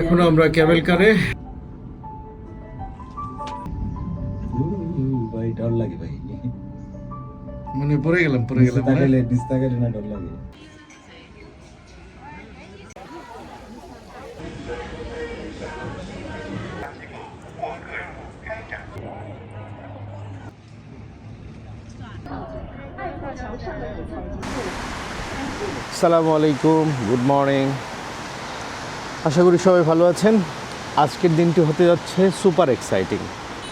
এখন আমরা ক্যামেল কারে। ভাই ডর লাগে ভাই, মানে পড়ে গেলাম না ডর লাগে। আসসালামু আলাইকুম, গুড মর্নিং। আশা করি সবাই ভালো আছেন। আজকের দিনটি হতে যাচ্ছে সুপার এক্সাইটিং,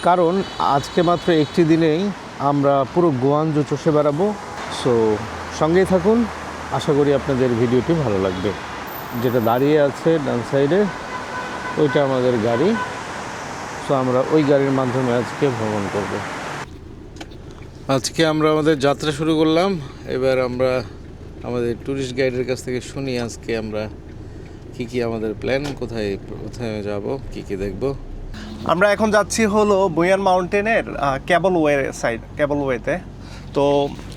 কারণ আজকে মাত্র একটি দিনেই আমরা পুরো গোয়াঞ্জু চষে বেড়াবো। সো সঙ্গেই থাকুন, আশা করি আপনাদের ভিডিওটি ভালো লাগবে। যেটা দাঁড়িয়ে আছে ডান সাইডে, ওইটা আমাদের গাড়ি। সো আমরা ওই গাড়ির মাধ্যমে আজকে ভ্রমণ করব। আজকে আমরা আমাদের যাত্রা শুরু করলাম। এবার আমরা আমাদের ট্যুরিস্ট গাইডের কাছ থেকে শুনি আজকে আমরা কি আমাদের প্ল্যান, কোথায় কোথায় যাব, কি দেখব। আমরা এখন যাচ্ছি হলো বুয়ান মাউন্টেনের ক্যাবল ওয়েতে। তো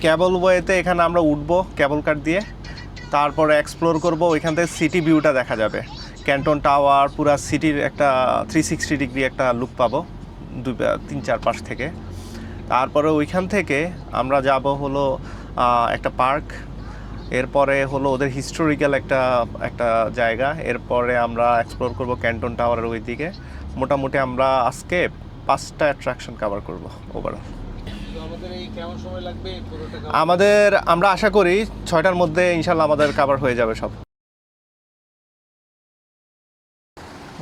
ক্যাবল ওয়েতে এখানে আমরা উঠবো ক্যাবল কার দিয়ে, তারপরে এক্সপ্লোর করব। ওইখান থেকে সিটি ভিউটা দেখা যাবে, ক্যান্টন টাওয়ার, পুরা সিটির একটা 360 ডিগ্রি একটা লুক পাবো 3-4 পাশ থেকে। তারপরে ওইখান থেকে আমরা যাব হলো একটা পার্ক, এরপরে হলো ওদের হিস্টোরিক্যাল একটা জায়গা, এরপরে আমরা এক্সপ্লোর করব ক্যান্টন টাওয়ারের ওই দিকে। মোটামুটি আমরা আজকে 5টা অ্যাট্রাকশন কভার করব ওভারঅল। আমরা আশা করি 6টার মধ্যে ইনশাল্লাহ আমাদের কভার হয়ে যাবে সব।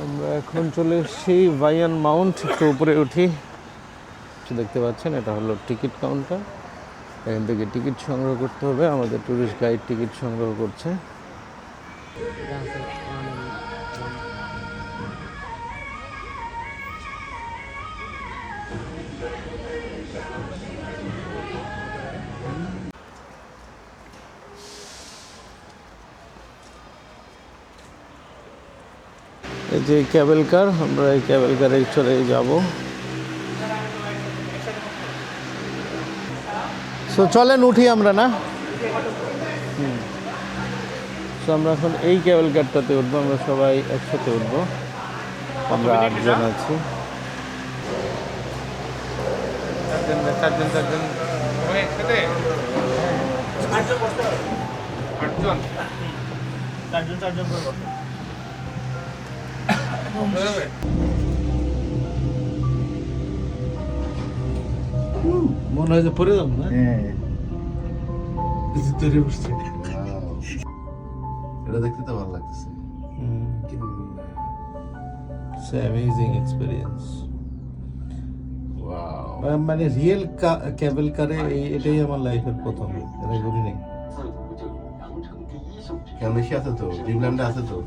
আমরা এখন চলে এসেছি ভাইয়ান মাউন্ট। একটু উপরে উঠি, দেখতে পাচ্ছেন এটা হলো টিকিট কাউন্টার। এখান থেকে টিকিট সংগ্রহ করতে হবে। আমাদের ট্যুরিস্ট গাইড টিকিট সংগ্রহ করছে। এই যে ক্যাবেল কার, আমরা এই ক্যাবেল কারে চলে যাব। সো চলেন উঠি আমরা, না? সো আমরা এখন এই ক্যাবেল কারটাতে উঠবো। আমরা সবাই একসাথে উঠবো, আমরা 8 জন আছি। মনে হয় যে পরে যাবো, না? এটা দেখতে তো ভালো লাগতেছে। It's an amazing experience. Wow, মানে রিয়েল ক্যাবেল কারে এটাই আমার লাইফের প্রথম। এটা করি নাই। ক্যামেশি আছে তো, ড্রিমল্যান্ডে আছে তো,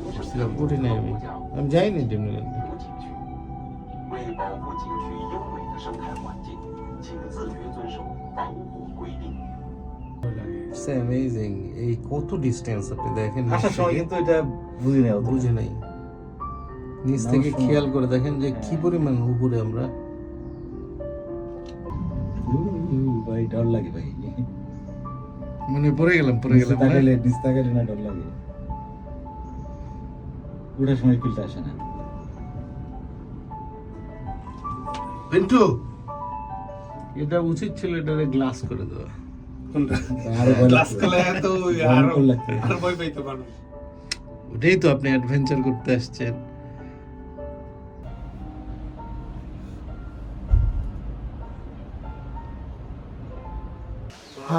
উঠছিলাম তো। উঠি নাই আমি যাইনি ডিমল্যান্ডে।为保护景区优美的生态环境，请自觉遵守防护规定。It's amazing. এই কত ডিসটেন্স আপনি দেখেন, আসার সময় কিন্তু এটা বুঝি নাই, বুঝে নাই। নিচ থেকে খেয়াল করে দেখেন যে কি পরিমাণ উপরে আমরা। ভাই ডর লাগে ভাই, মানে পড়ে গেলাম নিচ তাকাইলে না ডর লাগে। ওঠার সময় ফিলটা আসে না। পিন্টু, এটা উচিত ছিল এটারে গ্লাস করে দেওয়া। ওটাই তো, আপনি অ্যাডভেঞ্চার করতে আসছেন।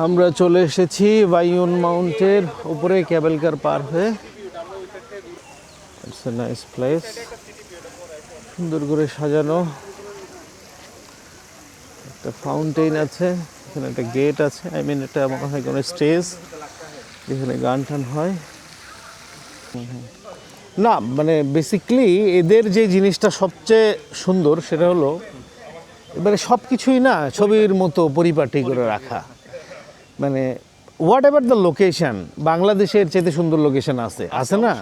আমরা চলে এসেছি ভাইয়ন মাউন্টের উপরে ক্যাবেল কার পার হয়ে। ইটস এ নাইস প্লেস, সুন্দর করে সাজানো। একটা ফাউন্টেন আছে, এখানে একটা গেট আছে। এটা মনে হয় কোনো স্টেজ, যেখানে গান টান হয়। না মানে বেসিক্যালি এদের যে জিনিসটা সবচেয়ে সুন্দর সেটা হলো এবারে সব কিছুই না ছবির মতো পরিপাটি করে রাখা। মানে হোয়াট এভার দ্য লোকেশন, বাংলাদেশের চাইতে সুন্দর লোকেশন আছে না?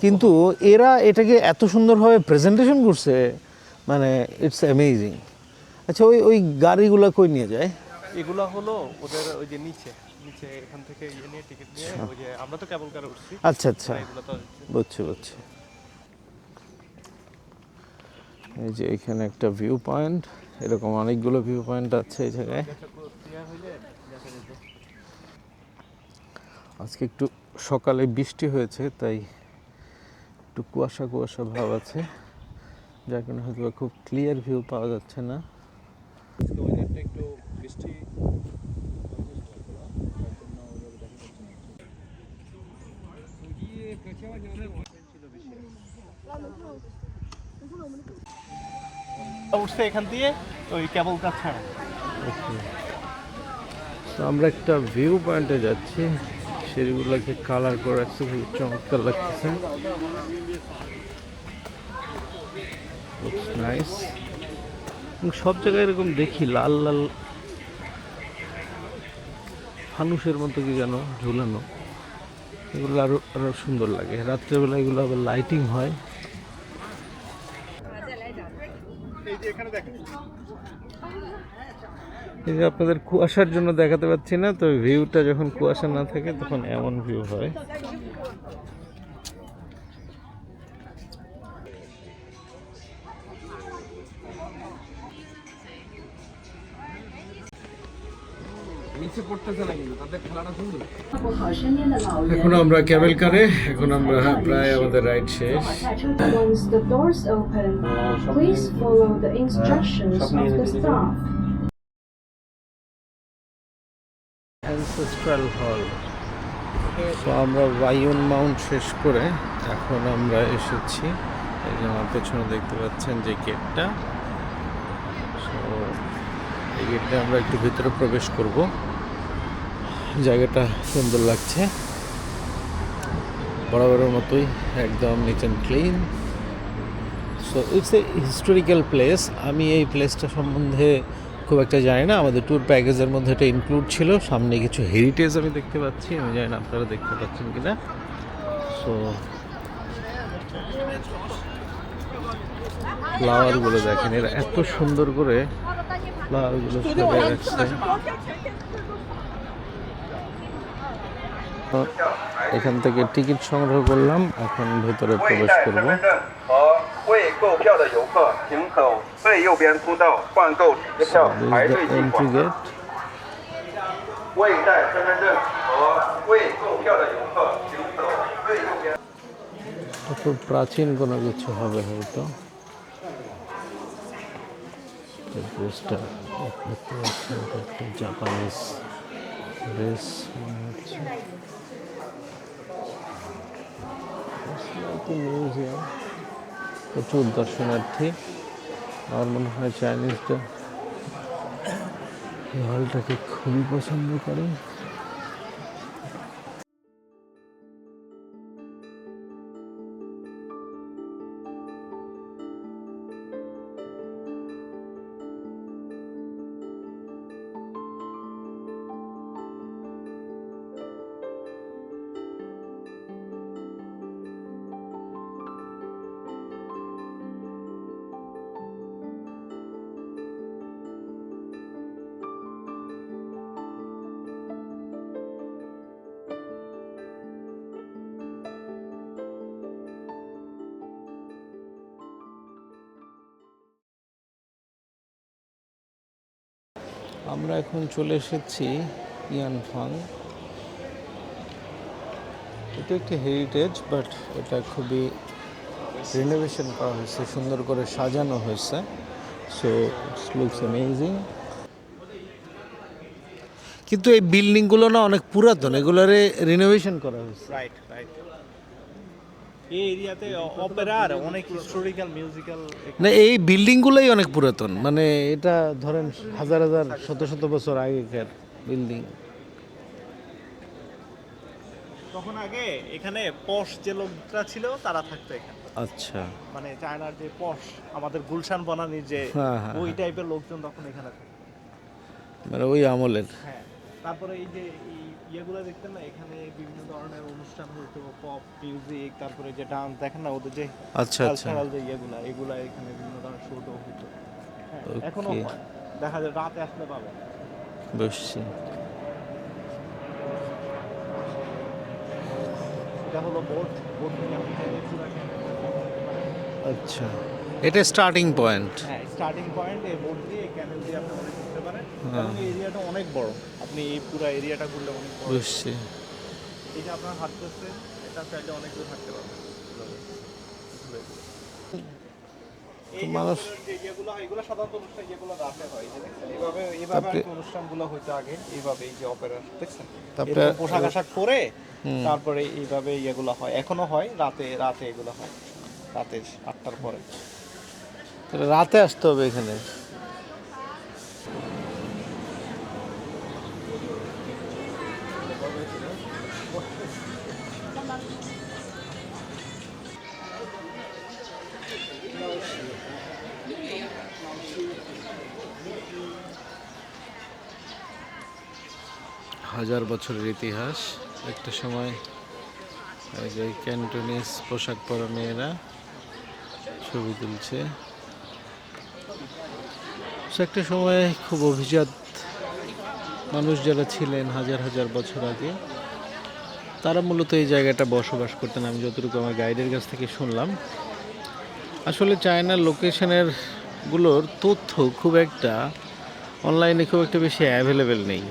কিন্তু এরা এটাকে এত সুন্দরভাবে প্রেজেন্টেশন করছে, মানে ইটস অ্যামেজিং। আচ্ছা, ওই গাড়িগুলো কই নিয়ে যায়? এগুলা হলো ওদের ওই যে নিচে এখান থেকে নিয়ে টিকিট নিয়ে, ওই যে আমরা তো কেবল কারে উঠছি। আচ্ছা, বুঝছি। এই যে এখানে একটা ভিউ পয়েন্ট, এরকম অনেকগুলো ভিউ পয়েন্ট আছে এই জায়গায়। আজকে একটু সকালে বৃষ্টি হয়েছে, তাই একটু কুয়াশা কুয়াশা ভাব আছে, যার কারণে হয়তো খুব ক্লিয়ার ভিউ পাওয়া যাচ্ছে না। উঠছে এখান দিয়ে ওই কেবল কার ছাড়া। তো আমরা একটা ভিউ পয়েন্টে যাচ্ছি, সিঁড়িগুলোকে কালার করে রাখছে, খুব চমৎকার লাগতেছে। নাইস। সব জায়গায় এরকম দেখি লাল লাল ফানুসের মতো কি যেন ঝুলানো, এগুলো আরো আরো সুন্দর লাগে। রাত্রেবেলা এগুলো আবার লাইটিং হয়। এই যে আপনাদের কুয়াশার জন্য দেখাতে পাচ্ছি না, তো ভিউটা যখন কুয়াশা না থাকে তখন এমন ভিউ হয়। এখন আমরা ক্যাবেল কারে, এখন আমরা প্রায় আমাদের রাইড শেষ। Once the doors open, please follow the instructions of the staff. Ancestral হল। তো আমরা ওয়াইন মাউন্ট শেষ করে এখন আমরা এসেছি, এই যে আমার পেছনে দেখতে পাচ্ছেন যে গেটটা। সো এই গেটটা আমরা একটু ভিতরে প্রবেশ করব। জায়গাটা সুন্দর লাগছে, বরাবরের মতোই একদম neat and clean. So it's a historical place. আমি এই প্লেসটা সম্বন্ধে খুব একটা জানি না, আমাদের ট্যুর প্যাকেজের মধ্যে এটা ইনক্লুড ছিল। সামনে কিছু হেরিটেজ আমি দেখতে পাচ্ছি, আমি জানি না আপনারা দেখতে পাচ্ছেন কিনা। সো ফ্লাওয়ারগুলো দেখেন, এরা এত সুন্দর করে ফ্লাওয়ারগুলো সাজিয়ে রাখছে। এখান থেকে টিকিট সংগ্রহ করলাম, এখন ভেতরে প্রবেশ করব। 和未购票的游客，请走最右边通道换购机票排队进 এন্ট্রি 广场。 গেট।未带身份证和未购票的游客，请走最右边。 খুব প্রাচীন কোনো কিছু হবে হয়তো। ড্রেসটা দেখতে পাচ্ছেন, একটা জাপানিজ ড্রেস মনে হচ্ছে। মিউজিয়াম, প্রচুর দর্শনার্থী। আমার মনে হয় চাইনিজরা এই হলটাকে খুবই পছন্দ করে। আমরা এখন চলে এসেছি ইয়ানফাং। এটা একটি হেরিটেজ, বাট এটা খুবই রিনোভেশন করা হয়েছে, সুন্দর করে সাজানো হয়েছে। So it's looks amazing. কিন্তু এই বিল্ডিংগুলো না অনেক পুরাতন, এগুলোরে রিনোভেশন করা হয়েছে। Right right. এই এরিয়াতে অপেরার অনেক হিস্টোরিক্যাল মিউজিক্যাল। না, এই বিল্ডিংগুলোই অনেক পুরাতন, মানে এটা ধরেন হাজার হাজার শত শত বছর আগেকার বিল্ডিং। তখন আগে এখানে পশ যে লোকরা ছিল তারা থাকতো এখানে। আচ্ছা, মানে চায়নার যে পশ, আমাদের গুলশান বনানীর যে হ্যাঁ, হ্যাঁ, ওই টাইপের লোকজন তখন এখানে থাকতো। মানে ওই আমলের। হ্যাঁ, তারপরে এই যে ইয়েগুলো দেখতেন না, এখানে বিভিন্ন ধরনের অনুষ্ঠান হতো, পপ মিউজিক, তারপরে যে ডান্স দেখেন না, ওদের যে আচ্ছা আচ্ছা, কালচারাল যে এগুলা এখানে বিভিন্ন ধরনের শোটো হতো। হ্যাঁ, এখনো Okay. হয়, দেখা যায় রাতে আসলে পাবে। বুঝছি। এটা হলো বোট নিয়ে আপনি চাইলে পুরো আচ্ছা, এটা স্টার্টিং পয়েন্ট। হ্যাঁ, স্টার্টিং পয়েন্ট এই বোট দিয়ে এই ক্যানেল দিয়ে আপনি অনেক ঘুরতে পারেন এবং এই এরিয়াটা অনেক বড়, আপনি এই পুরো এরিয়াটা ঘুরলে অনেক বড়। বুঝছি। এই যে আপনার হাঁটতেছে এটা চাইলে অনেক দূর হাঁটতে পারবেন। এই যে মানুষ যে ইয়েগুলো হয়, এগুলো সাধারণত অনুষ্ঠান যেগুলো রাতে হয়, এই যে দেখছেন এইভাবে এইভাবে আর কি অনুষ্ঠানগুলো হইতো আগে, এইভাবে এই যে অপেরা দেখছেন, তারপরে এরকম পোশাক আশাক পরে তারপরে এইভাবে ইয়েগুলো হয়, এখনো হয় রাতে, রাতে এগুলো হয় রাতে 8টার পরে। তাহলে রাতে আসতে হবে এখানে। হাজার বছরের ইতিহাস। একটা সময় এই যে ক্যান্টোনিজ পোশাক পরা মেয়েরা ছবি তুলছে। সে একটা সময় খুব অভিজাত মানুষ যারা ছিলেন হাজার হাজার বছর আগে, তারা মূলত এই জায়গাটা বসবাস করতেন, আমি যতটুকু আমার গাইডের কাছ থেকে শুনলাম। আসলে চায়নার লোকেশনের গুলোর তথ্য খুব একটা অনলাইনে খুব একটা বেশি অ্যাভেলেবেল নেই,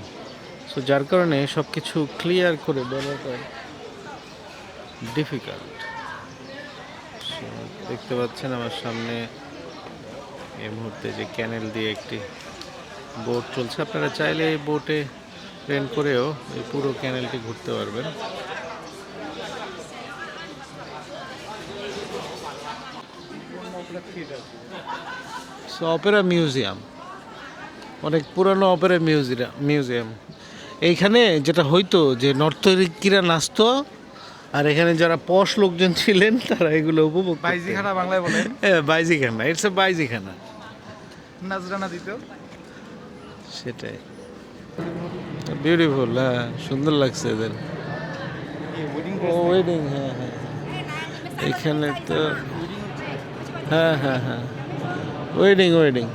সো যার কারণে সব কিছু ক্লিয়ার করে বলাটা ডিফিকাল্ট। দেখতে পাচ্ছেন আমার সামনে এই মুহূর্তে যে ক্যানেল দিয়ে একটি বোট চলছে, আপনারা চাইলে এই বোটে রেন্ট করেও এই পুরো ক্যানেলটি ঘুরতে পারবেন। অপেরা মিউজিয়াম, অনেক পুরানো অপেরা মিউজিয়াম। এইখানে যেটা হইতো যে নর্তকীরা নাচতো, আর এখানে যারা পশ লোকজন ছিলেন তারা এগুলো উপভোগ করতেন। বাইজিখানা বাংলায় বলে। হ্যাঁ, বাইজিখানা, ইটস এ বাইজিখানা। নাজরানা দিত সেটাই, বিউটিফুল। হ্যাঁ, সুন্দর লাগছে এদের। ও ওয়েডিং, হ্যাঁ হ্যাঁ, এখানে তো হ্যাঁ হ্যাঁ হ্যাঁ, ওয়েডিং ওয়েডিং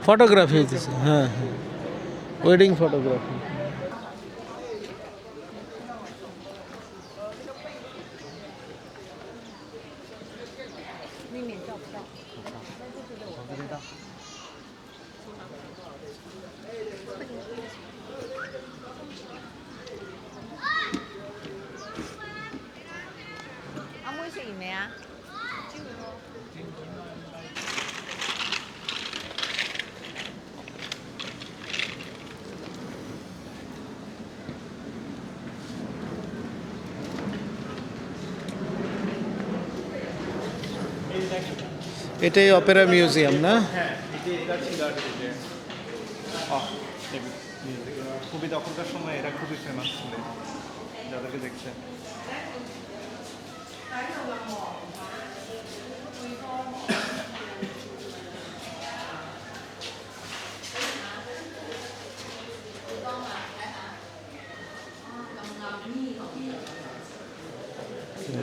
ফটোগ্রাফি হইতেছে। হ্যাঁ হ্যাঁ, ওয়েডিং ফটোগ্রাফি। এটাই অপেরা মিউজিয়াম না? হ্যাঁ, এটা ছিল আর কি যে খুবই তখনকার সময় এটা খুবই ফেমাস ছিল যাদেরকে দেখছে।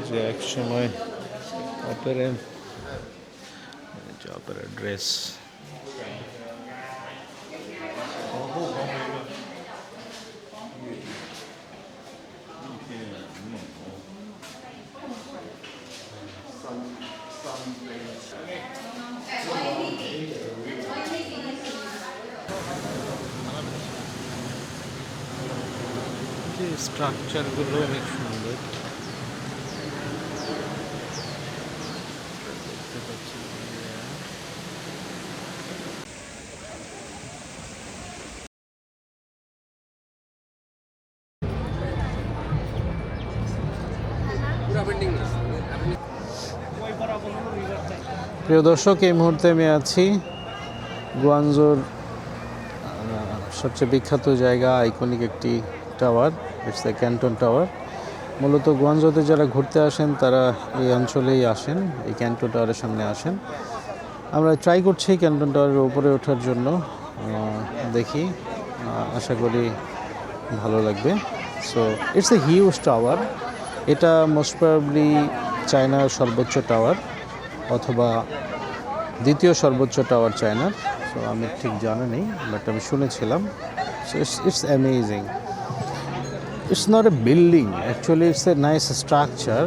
যে এক সময় অপেরা অপেরা ড্রেস। যে স্ট্রাকচারগুলো অনেক সুন্দর। দেখতে পাচ্ছি প্রিয় দর্শক, এই মুহূর্তে আমি আছি গুয়াংজোর সবচেয়ে বিখ্যাত জায়গা, আইকনিক একটি tower, it's the Canton tower. মূলত গুয়াংজোতে যারা ঘুরতে আসেন তারা এই অঞ্চলেই আসেন, এই ক্যান্টন টাওয়ারের সামনে আসেন। আমরা ট্রাই করছি ক্যান্টন টাওয়ারের উপরে ওঠার জন্য, দেখি, আশা করি ভালো লাগবে। So it's a huge tower. এটা মোস্ট প্রবাবলি চায়নার সর্বোচ্চ টাওয়ার অথবা দ্বিতীয় সর্বোচ্চ টাওয়ার চায়নার। সো আমি ঠিক জানা নেই, বাট আমি শুনেছিলাম। So it's amazing. It's not a building, actually it's a nice structure.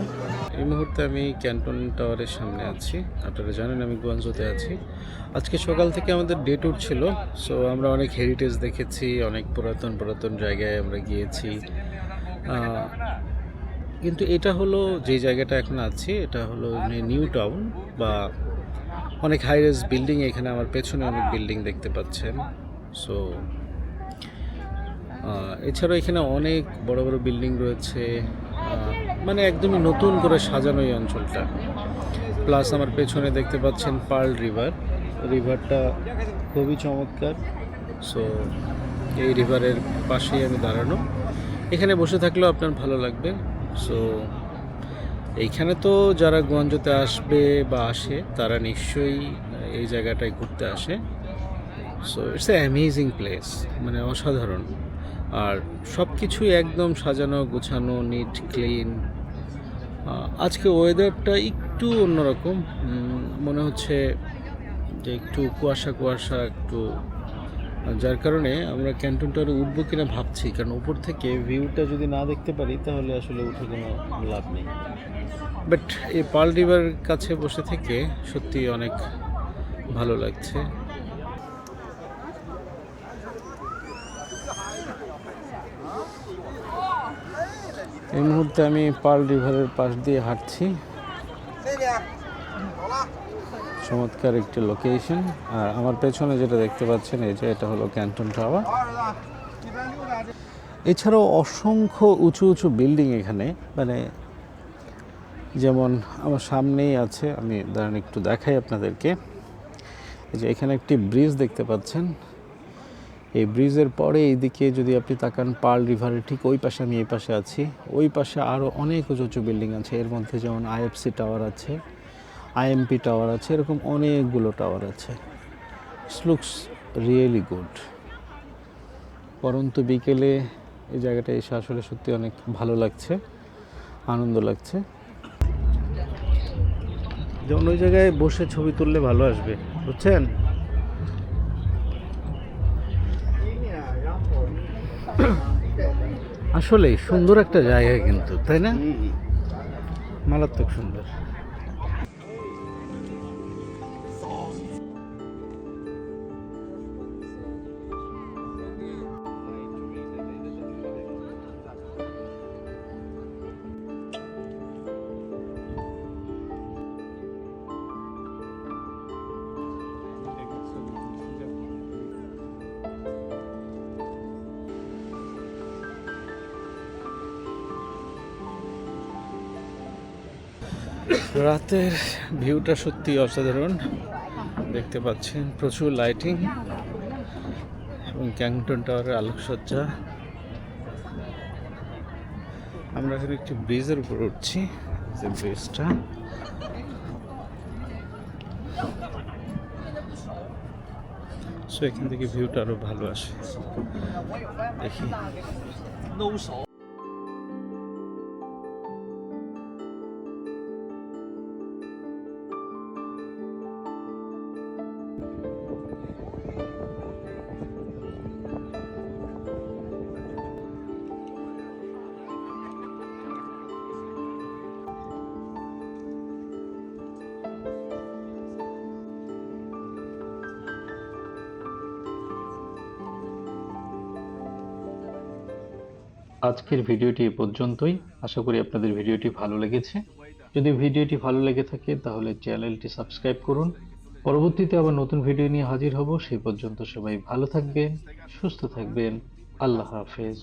এই মুহূর্তে আমি ক্যান্টন টাওয়ারের সামনে আছি। আপনারা জানেন আমি গুয়াংজোতে আছি। আজকে সকাল থেকে আমাদের ডে ট্যুর ছিল, সো আমরা অনেক হেরিটেজ দেখেছি, অনেক পুরাতন পুরাতন জায়গায় আমরা গিয়েছি। কিন্তু এটা হলো যে জায়গাটা এখন আছি, এটা হলো নিউ টাউন বা অনেক হাই রাইজ বিল্ডিং। এখানে আমার পেছনে অনেক বিল্ডিং দেখতে পাচ্ছেন। সো এছাড়াও এখানে অনেক বড় বড় বিল্ডিং রয়েছে, মানে একদমই নতুন করে সাজানো এই অঞ্চলটা। প্লাস আমার পেছনে দেখতে পাচ্ছেন পার্ল রিভারটা খুবই চমৎকার। সো এই রিভারের পাশেই আমি দাঁড়ানো, এখানে বসে থাকলেও আপনার ভালো লাগবে। সো এইখানে তো যারা গুয়াংজোতে আসবে বা আসে তারা নিশ্চয়ই এই জায়গাটায় ঘুরতে আসে। So it's a amazing place, মানে অসাধারণ। আর সব কিছুই একদম সাজানো গোছানো, নিট ক্লিন। আজকে ওয়েদারটা একটু অন্যরকম, মনে হচ্ছে যে একটু কুয়াশা কুয়াশা একটু, যার কারণে আমরা ক্যান্টন টাওয়ারে উঠবো কিনা ভাবছি, কারণ উপর থেকে ভিউটা যদি না দেখতে পারি তাহলে আসলে উঠে কোনো লাভ নেই। বাট এই পার্ল রিভারের কাছে বসে থেকে সত্যি অনেক ভালো লাগছে। এই মুহূর্তে আমি পার্ল রিভারের পাশ দিয়ে হাঁটছি। চমৎকার একটি লোকেশন। আর আমার পেছনে যেটা দেখতে পাচ্ছেন এই যে এটা হলো ক্যান্টন টাওয়ার। এছাড়াও অসংখ্য উঁচু উঁচু বিল্ডিং এখানে, মানে যেমন আমার সামনেই আছে, আমি দাঁড়ান একটু দেখাই আপনাদেরকে। এই যে এখানে একটি ব্রিজ দেখতে পাচ্ছেন, এই ব্রিজের পরে এইদিকে যদি আপনি তাকান পার্ল রিভারের ঠিক ওই পাশে আমি এই পাশে আছি, ওই পাশে আরও অনেক উঁচু উঁচু বিল্ডিং আছে। এর মধ্যে যেমন আইএফসি টাওয়ার আছে, আইএমপি টাওয়ার আছে, এরকম অনেকগুলো টাওয়ার আছে। It's looks really good. পরন্তু বিকেলে এই জায়গাটা এসে আসলে সত্যি অনেক ভালো লাগছে, আনন্দ লাগছে। যেমন ওই জায়গায় বসে ছবি তুললে ভালো আসবে, বুঝছেন? আসলে সুন্দর একটা জায়গা কিন্তু, তাই না? মারাত্মক সুন্দর। রাতের ভিউটা সত্যি অসাধারণ, দেখতে পাচ্ছেন প্রচুর লাইটিং এবং ক্যান্টন টাওয়ারের আলোকসজ্জা। আমরা এখানে একটি ব্রিজের উপর উঠছি, যে ব্রিজটা সো এখান থেকে ভিউটা আরো ভালো আসে। দেখি আজকের ভিডিওটি এ পর্যন্তই। আশা করি আপনাদের ভিডিওটি ভালো লেগেছে। যদি ভিডিওটি ভালো লেগে থাকে তাহলে চ্যানেলটি সাবস্ক্রাইব করুন। পরবর্তীতে আবার নতুন ভিডিও নিয়ে হাজির হব। সেই পর্যন্ত সবাই ভালো থাকবেন, সুস্থ থাকবেন। আল্লাহ হাফেজ।